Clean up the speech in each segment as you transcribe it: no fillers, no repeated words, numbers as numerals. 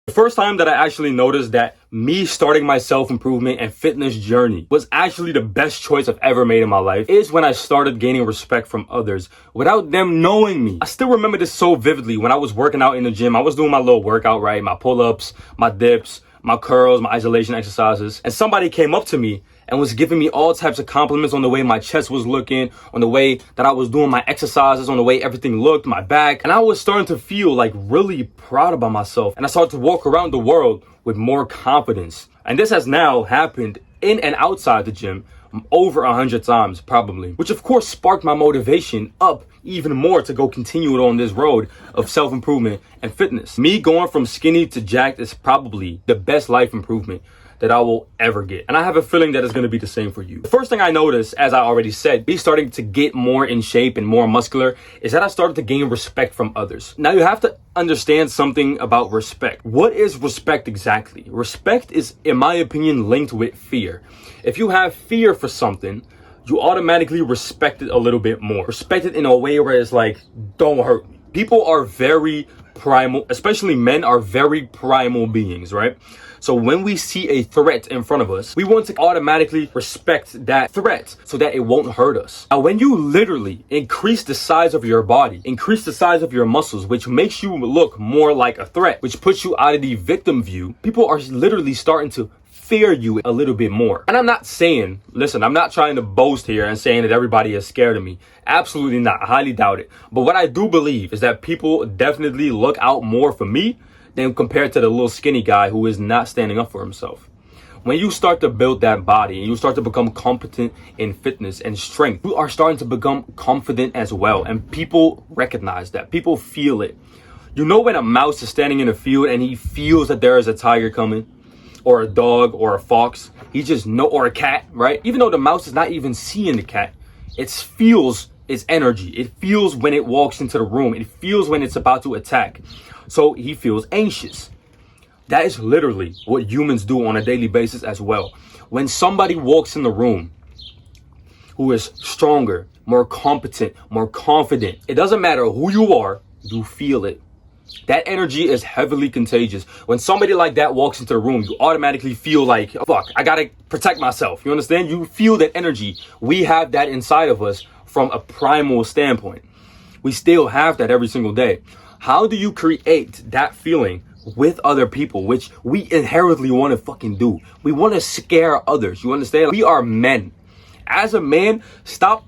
The first time that I actually noticed that me starting my self-improvement and fitness journey was actually the best choice I've ever made in my life is when I started gaining respect from others without them knowing me. I still remember this so vividly when I was working out in the gym. I was doing my little workout, right? My pull-ups, my dips, my curls, my isolation exercises. And somebody came up to me and was giving me all types of compliments on the way my chest was looking, on the way that I was doing my exercises, on the way everything looked, my back. And I was starting to feel like really proud about myself. And I started to walk around the world with more confidence. And this has now happened in and outside the gym over 100 times probably, which of course sparked my motivation up even more to go continue it on this road of self-improvement and fitness. Me going from skinny to jacked is probably the best life improvement that I will ever get. And I have a feeling that it's going to be the same for you. The first thing I noticed, as I already said, me starting to get more in shape and more muscular, is that I started to gain respect from others. Now you have to understand something about respect. What is respect exactly? Respect is, in my opinion, linked with fear. If you have fear for something, you automatically respect it a little bit more. Respect it in a way where it's like, don't hurt me. People are very primal, especially men are very primal beings, right? So when we see a threat in front of us, we want to automatically respect that threat so that it won't hurt us. Now, when you literally increase the size of your body, increase the size of your muscles, which makes you look more like a threat, which puts you out of the victim view, people are literally starting to fear you a little bit more. And I'm not saying, listen, I'm not trying to boast here and saying that everybody is scared of me. Absolutely not. I highly doubt it. But what I do believe is that people definitely look out more for me than compared to the little skinny guy who is not standing up for himself. When you start to build that body and you start to become competent in fitness and strength, you are starting to become confident as well. And people recognize that. People feel it. You know when a mouse is standing in a field and he feels that there is a tiger coming, or a dog, or a fox, he just know, or a cat, right? Even though the mouse is not even seeing the cat, it feels its energy. It feels when it walks into the room. It feels when it's about to attack. So he feels anxious. That is literally what humans do on a daily basis as well. When somebody walks in the room who is stronger, more competent, more confident, it doesn't matter who you are, you feel it. That energy is heavily contagious. When somebody like that walks into the room, you automatically feel like, fuck, I gotta protect myself. You understand? You feel that energy. We have that inside of us from a primal standpoint. We still have that every single day. How do you create that feeling with other people, which we inherently want to fucking do? We want to scare others. You understand? We are men. As a man, stop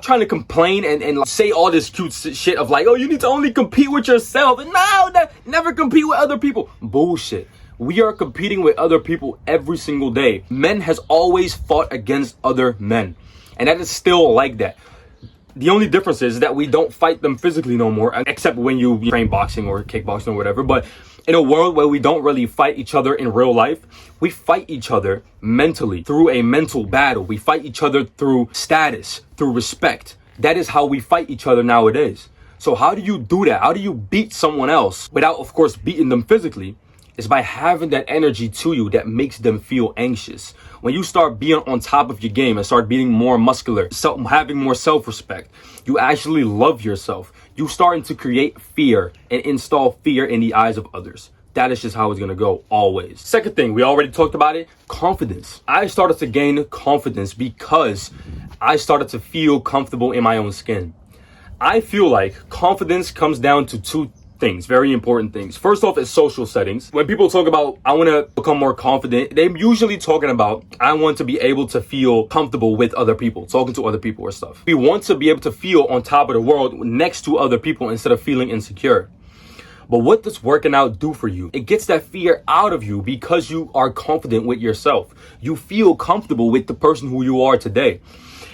trying to complain and say all this cute shit of like, oh, you need to only compete with yourself. No, never compete with other people. Bullshit. We are competing with other people every single day. Men has always fought against other men. And that is still like that. The only difference is that we don't fight them physically no more, except when you train boxing or kickboxing or whatever. But in a world where we don't really fight each other in real life, we fight each other mentally through a mental battle. We fight each other through status, through respect. That is how we fight each other nowadays. So how do you do that? How do you beat someone else without, of course, beating them physically? It's by having that energy to you that makes them feel anxious. When you start being on top of your game and start being more muscular, having more self-respect, you actually love yourself. You starting to create fear and install fear in the eyes of others. That is just how it's going to go always. Second thing, we already talked about it, confidence. I started to gain confidence because I started to feel comfortable in my own skin. I feel like confidence comes down to two things, very important things. First off is social settings. When people talk about, I want to become more confident, they're usually talking about, I want to be able to feel comfortable with other people, talking to other people or stuff. We want to be able to feel on top of the world next to other people instead of feeling insecure. But what does working out do for you? It gets that fear out of you because you are confident with yourself. You feel comfortable with the person who you are today.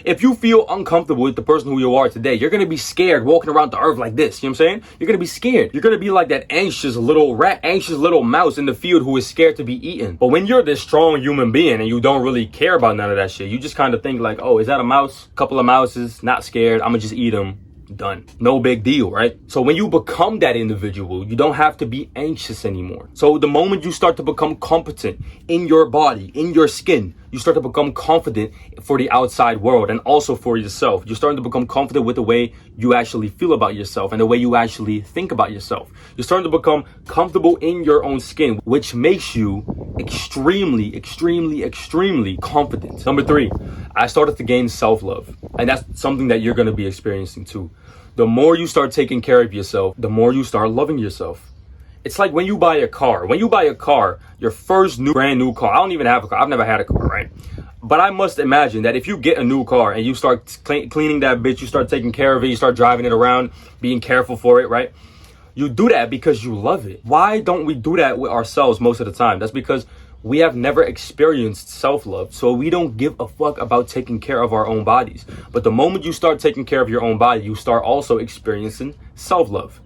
If you feel uncomfortable with the person who you are today, you're going to be scared walking around the earth like this. You know what I'm saying? You're going to be scared. You're going to be like that anxious little rat, anxious little mouse in the field who is scared to be eaten. But when you're this strong human being and you don't really care about none of that shit, you just kind of think like, oh, is that a mouse? Couple of mouses, not scared. I'm going to just eat them. Done. No big deal, right? So when you become that individual, you don't have to be anxious anymore. So the moment you start to become competent in your body, in your skin, you start to become confident for the outside world and also for yourself. You're starting to become confident with the way you actually feel about yourself and the way you actually think about yourself. You're starting to become comfortable in your own skin, which makes you extremely, extremely, extremely confident. Number 3, I started to gain self-love. And that's something that you're going to be experiencing too. The more you start taking care of yourself, the more you start loving yourself. It's like when you buy a car. When you buy a car, your first brand new car. I don't even have a car. I've never had a car, right? But I must imagine that if you get a new car and you start cleaning that bitch, you start taking care of it, you start driving it around, being careful for it, right? You do that because you love it. Why don't we do that with ourselves most of the time? That's because we have never experienced self-love, so we don't give a fuck about taking care of our own bodies. But the moment you start taking care of your own body, you start also experiencing self-love.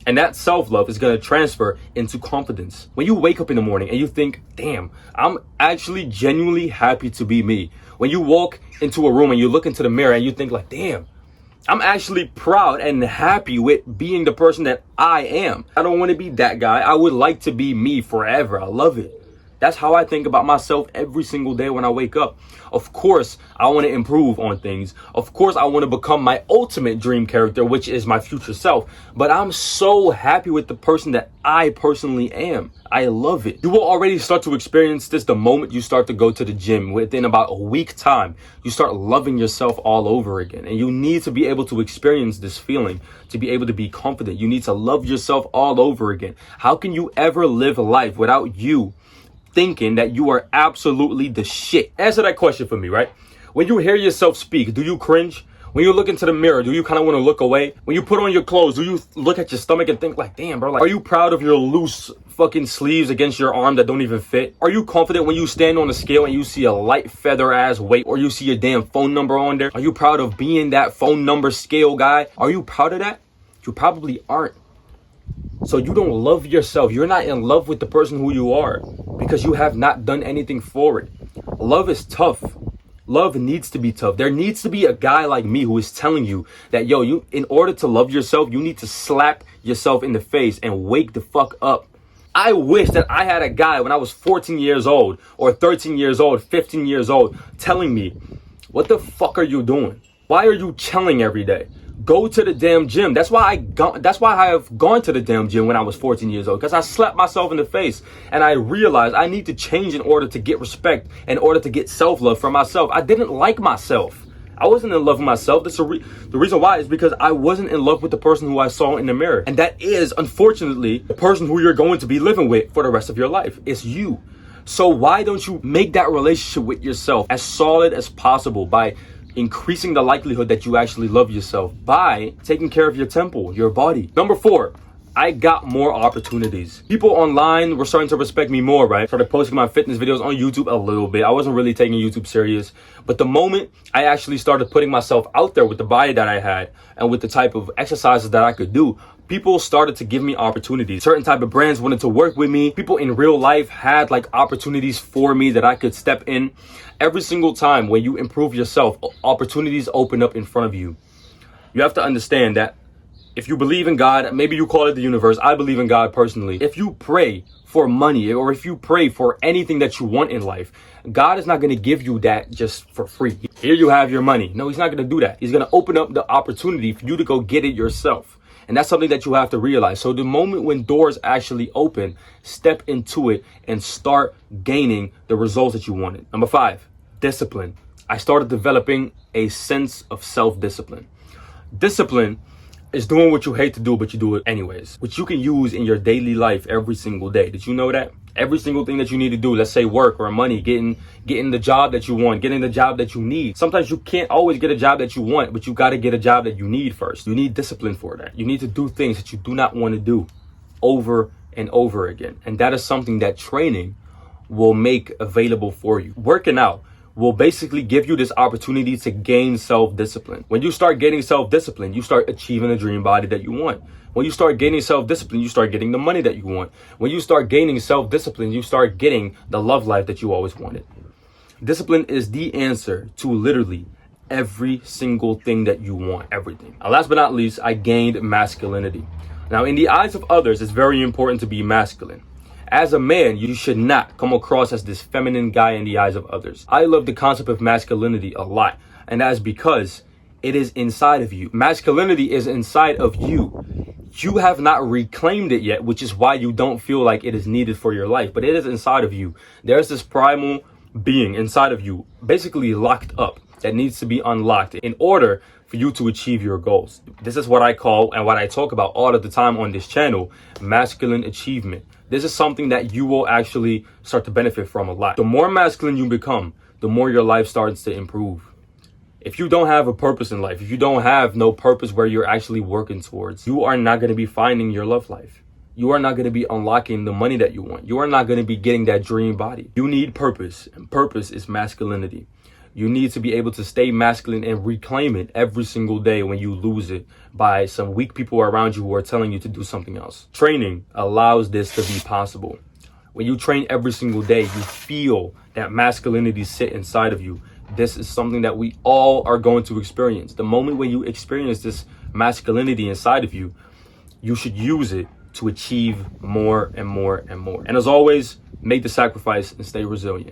And that self-love is going to transfer into confidence. When you wake up in the morning and you think, damn, I'm actually genuinely happy to be me. When you walk into a room and you look into the mirror and you think like, damn, I'm actually proud and happy with being the person that I am. I don't want to be that guy. I would like to be me forever. I love it. That's how I think about myself every single day when I wake up. Of course, I want to improve on things. Of course, I want to become my ultimate dream character, which is my future self. But I'm so happy with the person that I personally am. I love it. You will already start to experience this the moment you start to go to the gym. Within about a week time, you start loving yourself all over again. And you need to be able to experience this feeling, to be able to be confident. You need to love yourself all over again. How can you ever live life without you thinking that you are absolutely the shit? Answer that question for me, right? When you hear yourself speak, do you cringe? When you look into the mirror, do you kind of want to look away? When you put on your clothes, do you look at your stomach and think like, damn, bro, like, are you proud of your loose fucking sleeves against your arm that don't even fit? Are you confident when you stand on the scale and you see a light feather ass weight, or you see your damn phone number on there? Are you proud of being that phone number scale guy? Are you proud of that? You probably aren't. So you don't love yourself. You're not in love with the person who you are because you have not done anything for it. Love is tough. Love needs to be tough. There needs to be a guy like me who is telling you that, yo, you, in order to love yourself, you need to slap yourself in the face and wake the fuck up. I wish that I had a guy when I was 14 years old or 13 years old, 15 years old, telling me, what the fuck are you doing? Why are you chilling every day? Go to the damn gym. That's why I have gone to the damn gym when I was 14 years old, because I slapped myself in the face and I realized I need to change in order to get respect, in order to get self-love for myself. I didn't like myself. I wasn't in love with myself. The reason why is because I wasn't in love with the person who I saw in the mirror. And that is, unfortunately, the person who you're going to be living with for the rest of your life. It's you. So why don't you make that relationship with yourself as solid as possible by increasing the likelihood that you actually love yourself by taking care of your temple, your body. Number 4, I got more opportunities. People online were starting to respect me more, right? Started posting my fitness videos on YouTube a little bit. I wasn't really taking YouTube serious. But the moment I actually started putting myself out there with the body that I had and with the type of exercises that I could do, people started to give me opportunities. Certain type of brands wanted to work with me. People in real life had like opportunities for me that I could step in. Every single time when you improve yourself, opportunities open up in front of you. You have to understand that if you believe in God, maybe you call it the universe. I believe in God personally. If you pray for money or if you pray for anything that you want in life, God is not going to give you that just for free. Here you have your money. No, he's not going to do that. He's going to open up the opportunity for you to go get it yourself. And that's something that you have to realize. So the moment when doors actually open, step into it and start gaining the results that you wanted. Number 5, discipline. I started developing a sense of self-discipline. Discipline is doing what you hate to do, but you do it anyways, which you can use in your daily life every single day. Did you know that? Every single thing that you need to do, let's say work or money, getting the job that you want, getting the job that you need. Sometimes you can't always get a job that you want, but you got to get a job that you need first. You need discipline for that. You need to do things that you do not want to do over and over again. And that is something that training will make available for you. Working out will basically give you this opportunity to gain self-discipline. When you start gaining self-discipline, you start achieving the dream body that you want. When you start gaining self-discipline, you start getting the money that you want. When you start gaining self-discipline, you start getting the love life that you always wanted. Discipline is the answer to literally every single thing that you want, everything. And last but not least, I gained masculinity. Now, in the eyes of others, it's very important to be masculine. As a man, you should not come across as this feminine guy in the eyes of others. I love the concept of masculinity a lot, and that's because it is inside of you. Masculinity is inside of you. You have not reclaimed it yet, which is why you don't feel like it is needed for your life, but it is inside of you. There's this primal being inside of you, basically locked up, that needs to be unlocked in order for you to achieve your goals. This is what I call, and what I talk about all of the time on this channel, masculine achievement. This is something that you will actually start to benefit from a lot. The more masculine you become, the more your life starts to improve. If you don't have a purpose in life, if you don't have no purpose where you're actually working towards, you are not going to be finding your love life. You are not going to be unlocking the money that you want. You are not going to be getting that dream body. You need purpose, and purpose is masculinity. You need to be able to stay masculine and reclaim it every single day when you lose it by some weak people around you who are telling you to do something else. Training allows this to be possible. When you train every single day, you feel that masculinity sit inside of you. This is something that we all are going to experience. The moment when you experience this masculinity inside of you, you should use it to achieve more and more and more. And as always, make the sacrifice and stay resilient.